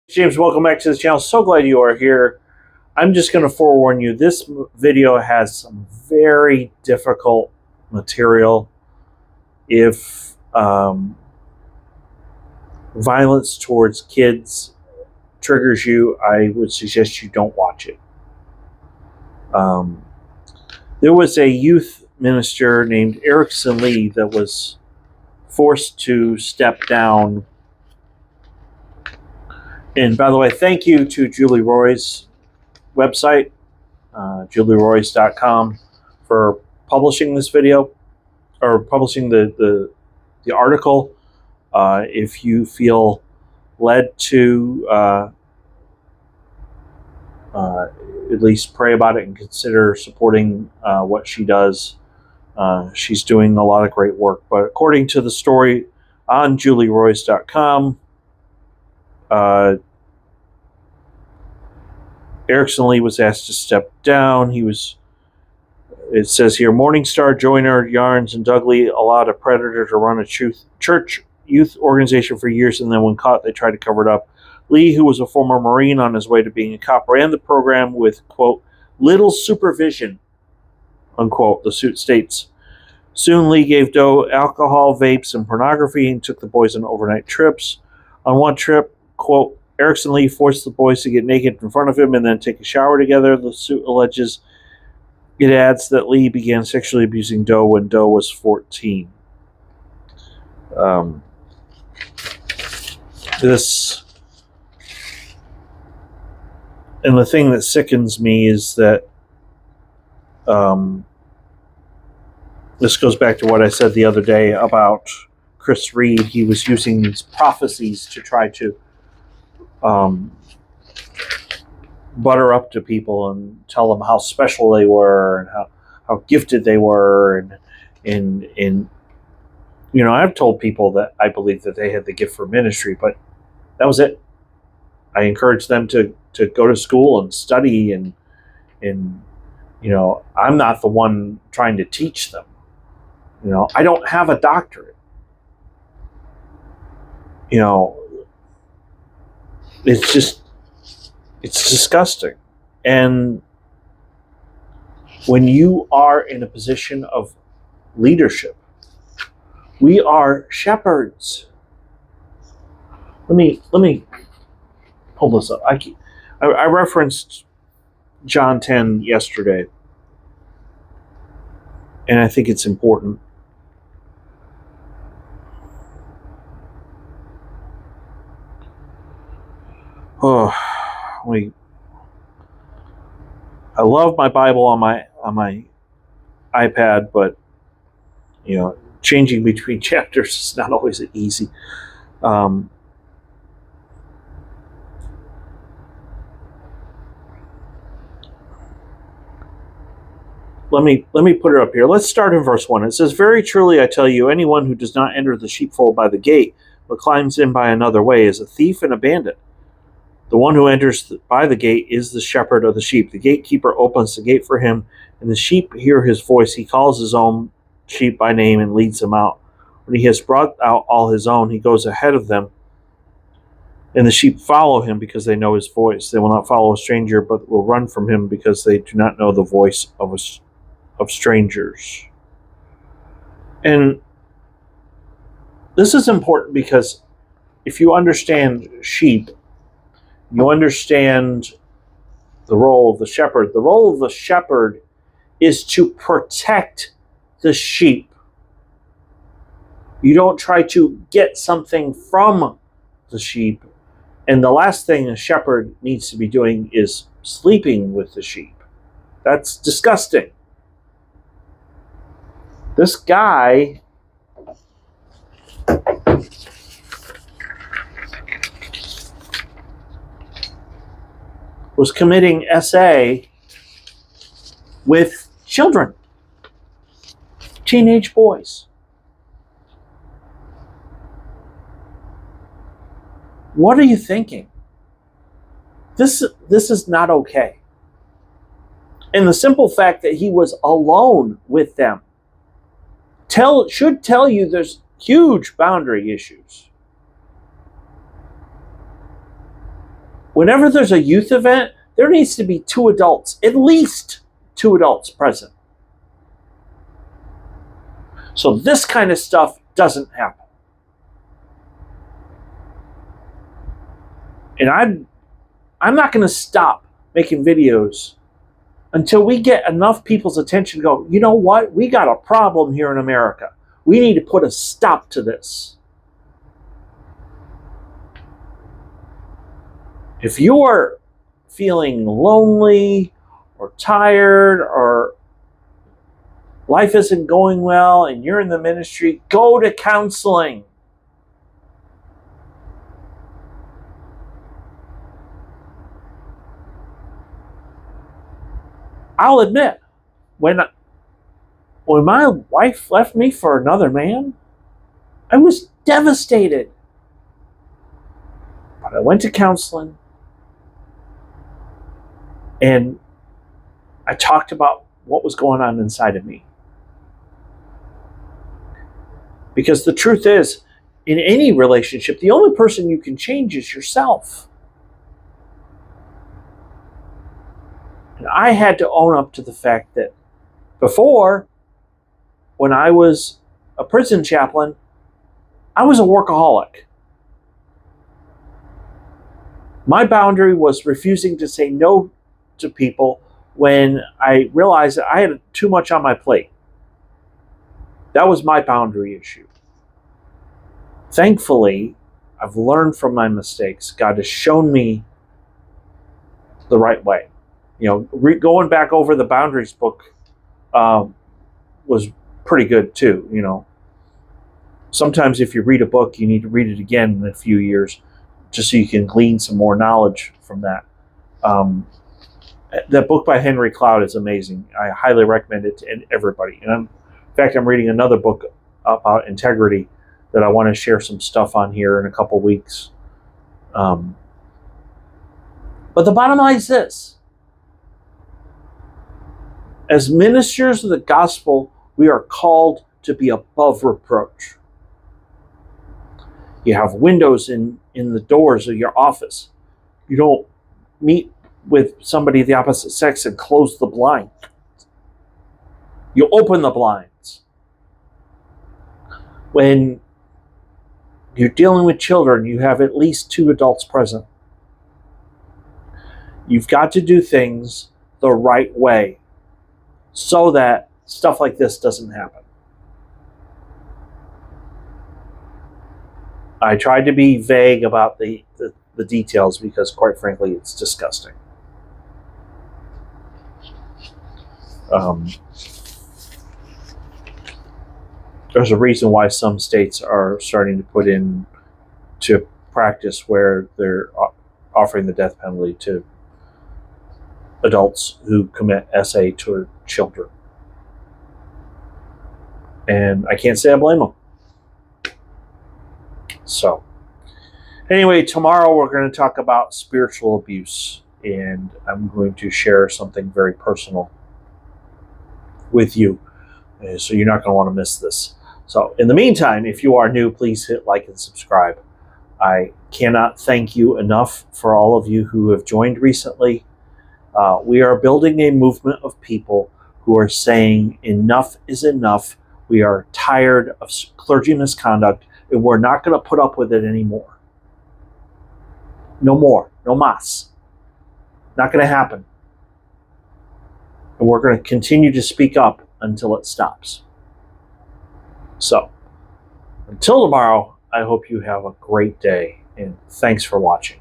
James, welcome back to the channel. So glad you are here. I'm just going to forewarn you, this video has some very difficult material. If violence towards kids triggers you, I would suggest you don't watch it. There was a youth minister named Erickson that was forced to step down. And by the way, thank you to Julie Roy's website, julieroys.com, for publishing this video, or publishing the article. If you feel led to at least pray about it and consider supporting what she does, she's doing a lot of great work. But according to the story on julieroys.com, Erickson was asked to step down. It says here, MorningStar, Joyner, Yarns, and Dudley allowed a predator to run a church youth organization for years, and then when caught, they tried to cover it up. Lee, who was a former Marine on his way to being a cop, ran the program with, quote, little supervision, unquote, the suit states. Soon, Lee gave Doe alcohol, vapes, and pornography and took the boys on overnight trips. On one trip, quote, Erickson Lee forced the boys to get naked in front of him and then take a shower together. The suit alleges. It adds that Lee began sexually abusing Doe when Doe was 14. And the thing that sickens me is that this goes back to what I said the other day about Chris Reed. He was using these prophecies to try to butter up to people and tell them how special they were and how gifted they were, and you know, I've told people that I believe that they had the gift for ministry, but that was it. I encouraged them to go to school and study, and you know, I'm not the one trying to teach them. You know, I don't have a doctorate. You know, it's disgusting. And when you are in a position of leadership, we are shepherds. Let me pull this up. I referenced John 10 yesterday, and I think it's important. Oh, I love my Bible on my iPad, but you know, changing between chapters is not always easy. Let me put it up here. Let's start in verse 1. It says, very truly I tell you, anyone who does not enter the sheepfold by the gate, but climbs in by another way, is a thief and a bandit. The one who enters by the gate is the shepherd of the sheep. The gatekeeper opens the gate for him, and the sheep hear his voice. He calls his own sheep by name and leads them out. When he has brought out all his own, he goes ahead of them, and the sheep follow him because they know his voice. They will not follow a stranger, but will run from him because they do not know the voice of strangers. And this is important because if you understand sheep, you understand the role of the shepherd. The role of the shepherd is to protect the sheep. You don't try to get something from the sheep. And the last thing a shepherd needs to be doing is sleeping with the sheep. That's disgusting. This guy was committing SA with children, teenage boys. What are you thinking? This is not okay. And the simple fact that he was alone with them should tell you there's huge boundary issues. Whenever there's a youth event, there needs to be 2 adults, at least 2 adults present. So this kind of stuff doesn't happen. And I'm not going to stop making videos until we get enough people's attention to go, you know what? We got a problem here in America. We need to put a stop to this. If you are feeling lonely or tired or life isn't going well and you're in the ministry, go to counseling. I'll admit, when my wife left me for another man, I was devastated. But I went to counseling and I talked about what was going on inside of me. Because the truth is, in any relationship, the only person you can change is yourself. And I had to own up to the fact that before, when I was a prison chaplain, I was a workaholic. My boundary was refusing to say no to people when I realized that I had too much on my plate. That was my boundary issue. Thankfully, I've learned from my mistakes. God has shown me the right way. You know, going back over the boundaries book was pretty good too. You know, sometimes if you read a book, you need to read it again in a few years just so you can glean some more knowledge from that. That book by Henry Cloud is amazing. I highly recommend it to everybody. And in fact, I'm reading another book about integrity that I want to share some stuff on here in a couple weeks. But the bottom line is this. As ministers of the gospel, we are called to be above reproach. You have windows in the doors of your office. You don't meet with somebody of the opposite sex and close the blind. You open the blinds. When you're dealing with children, you have at least 2 adults present. You've got to do things the right way so that stuff like this doesn't happen. I tried to be vague about the details because, quite frankly, it's disgusting. There's a reason why some states are starting to put into practice where they're offering the death penalty to adults who commit SA to children. And I can't say I blame them. So, anyway, tomorrow we're going to talk about spiritual abuse, and I'm going to share something very personal with you, so you're not going to want to miss this. So, in the meantime, if you are new, please hit like and subscribe. I cannot thank you enough for all of you who have joined recently. We are building a movement of people who are saying enough is enough. We are tired of clergy misconduct, and we're not going to put up with it anymore. No more. No mas. Not going to happen. And we're going to continue to speak up until it stops. So, until tomorrow, I hope you have a great day, and thanks for watching.